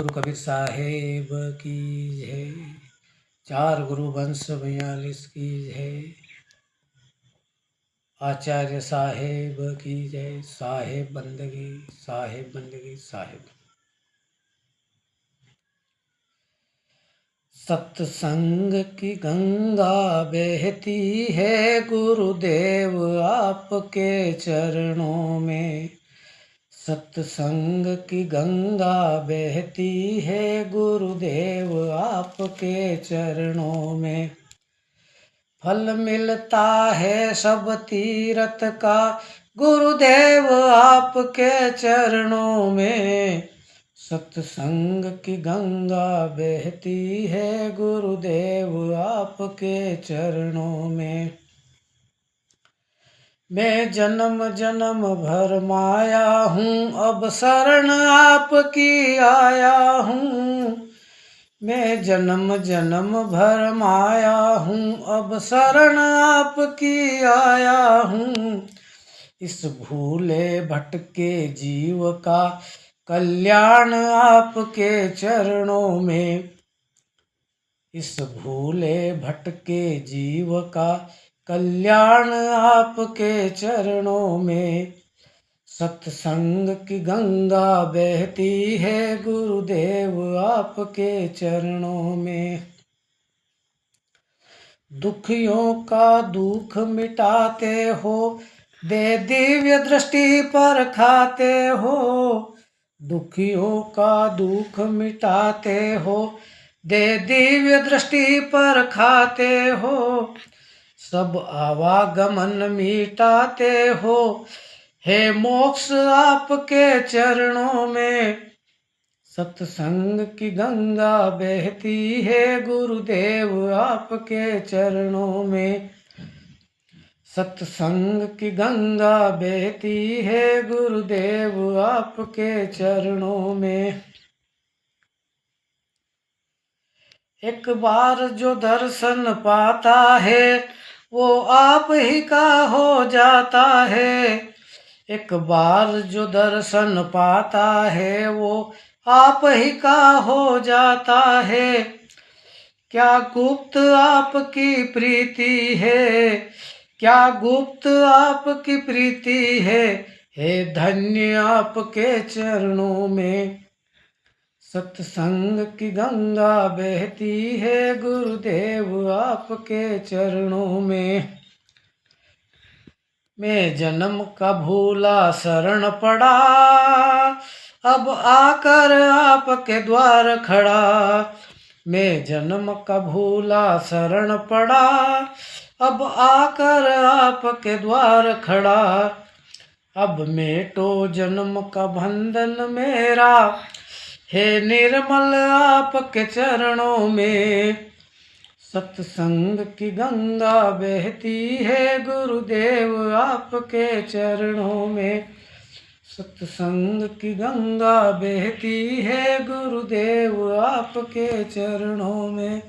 सतगुरु कबीर साहेब की जय। चार गुरु वंश 42 की जय। आचार्य साहेब की जय। साहेब बंदगी, साहेब बंदगी, साहेब। सत्संग की गंगा बहती है गुरुदेव आपके चरणों में। सत्संग की गंगा बहती है गुरुदेव आपके चरणों में। फल मिलता है सब तीरथ का गुरुदेव आपके चरणों में। सत्संग की गंगा बहती है गुरुदेव आपके चरणों में। मैं जन्म जन्म भर माया हूँ, अब शरण आपकी आया हूँ। मैं जन्म जन्म भर माया हूँ, अब शरण आपकी आया हूँ। इस भूले भटके जीव का कल्याण आपके चरणों में। इस भूले भटके जीव का कल्याण आपके चरणों में। सत्संग की गंगा बहती है गुरुदेव आपके चरणों में। दुखियों का दुख मिटाते हो, दे दिव्य दृष्टि पर खाते हो। दुखियों का दुख मिटाते हो, दे दिव्य दृष्टि पर खाते हो। सब आवागमन मिटाते हो, हे मोक्ष आपके चरणों में। सत्संग की गंगा बहती है गुरुदेव आपके चरणों में। सत्संग की गंगा बहती है गुरुदेव आपके चरणों में। एक बार जो दर्शन पाता है वो आप ही का हो जाता है। एक बार जो दर्शन पाता है वो आप ही का हो जाता है। क्या गुप्त आपकी प्रीति है, क्या गुप्त आपकी प्रीति है धन्य आपके चरणों में। सत्संग की गंगा बहती है गुरुदेव आपके चरणों में। मैं जन्म का भूला शरण पड़ा, अब आकर आपके द्वार खड़ा। मैं जन्म का भूला शरण पड़ा, अब आकर आपके द्वार खड़ा। अब मेटो जन्म का बंधन मेरा, हे निर्मल आपके चरणों में। सत्संग की गंगा बहती है गुरुदेव आपके चरणों में। सत्संग की गंगा बहती है गुरुदेव आपके चरणों में।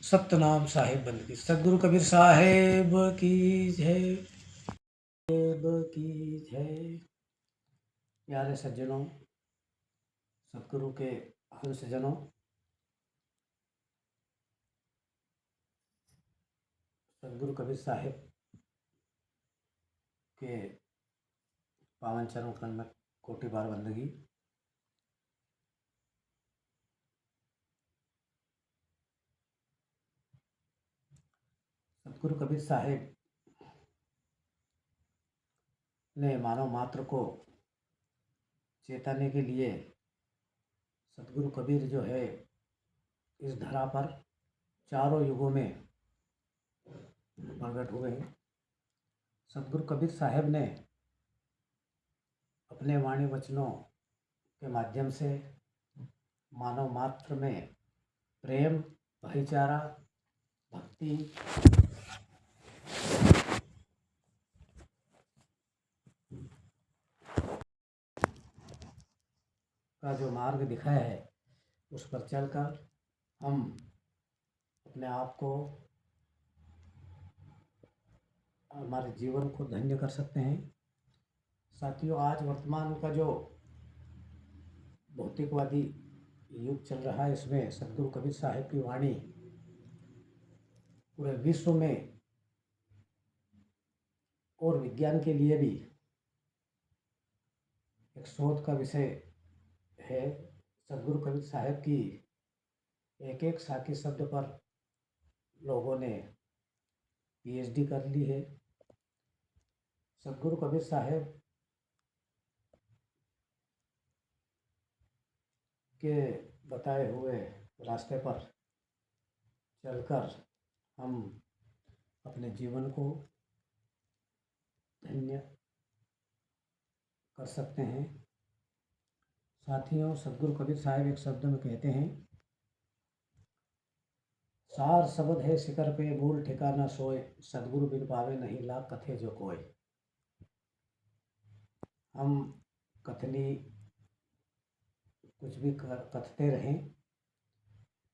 सतनाम साहिब बंदगी। सतगुरु कबीर साहेब की जय। साहेब की जय। प्यारे सज्जनों, सतगुरु के हंसजनों, सतगुरु कबीर साहिब के पावन चरण कमल में कोटि बार बंदगी। सतगुरु कबीर साहिब ने मानव मात्र को चेताने के लिए सतगुरु कबीर जो है इस धरा पर चारों युगों में प्रकट हुए हैं। सतगुरु कबीर साहब ने अपने वाणी वचनों के माध्यम से मानव मात्र में प्रेम, भाईचारा, भक्ति का जो मार्ग दिखाया है उस पर चलकर हम अपने आप को, हमारे जीवन को धन्य कर सकते हैं। साथियों, आज वर्तमान का जो भौतिकवादी युग चल रहा है, इसमें सदगुरु कबीर साहब की वाणी पूरे विश्व में और विज्ञान के लिए भी एक शोध का विषय है। सदगुरु कबीर साहब की एक एक साखी शब्द पर लोगों ने पीएचडी कर ली है। सदगुरु कबीर साहब के बताए हुए रास्ते पर चलकर हम अपने जीवन को धन्य कर सकते हैं। साथियों, सदगुरु कबीर साहब एक शब्द में कहते हैं, सार शब्द है शिकर पे मूल ठिकाना सोए, सदगुरु बिन पावे नहीं लाख कथे जो कोय। हम कथनी कुछ भी कथते रहें,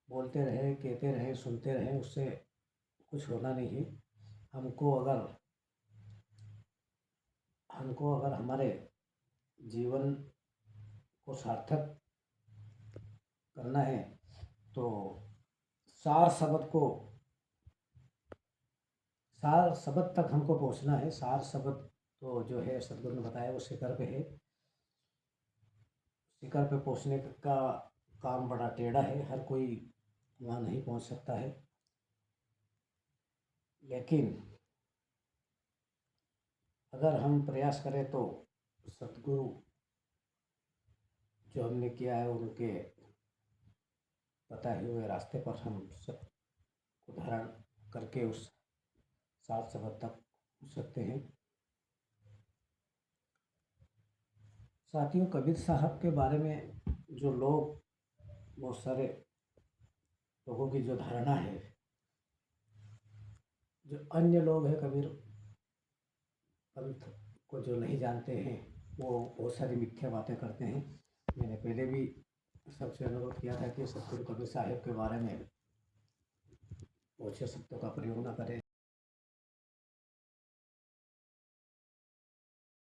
बोलते रहें, कहते रहें, सुनते रहें, उससे कुछ होना नहीं है। हमको अगर हमारे जीवन को सार्थक करना है तो सार शब्द तक हमको पहुंचना है। सार शब्द तो जो है सदगुरु ने बताया वो शिखर पे है। शिखर पे पहुंचने का काम बड़ा टेढ़ा है, हर कोई वहाँ नहीं पहुंच सकता है, लेकिन अगर हम प्रयास करें तो सदगुरु जो हमने किया है उनके बताए हुए रास्ते पर हम सब को धारण करके उस सात शब्द तक पहुँच सकते हैं। साथियों, कबीर साहब के बारे में जो लोग, बहुत सारे लोगों की जो धारणा है, जो अन्य लोग हैं कबीर पंथ को जो नहीं जानते हैं, वो बहुत सारी मिथ्या बातें करते हैं। मैंने पहले भी सबसे अनुरोध किया था कि सदगुरु कबीर साहब के बारे में ओछे शब्दों का प्रयोग न करें।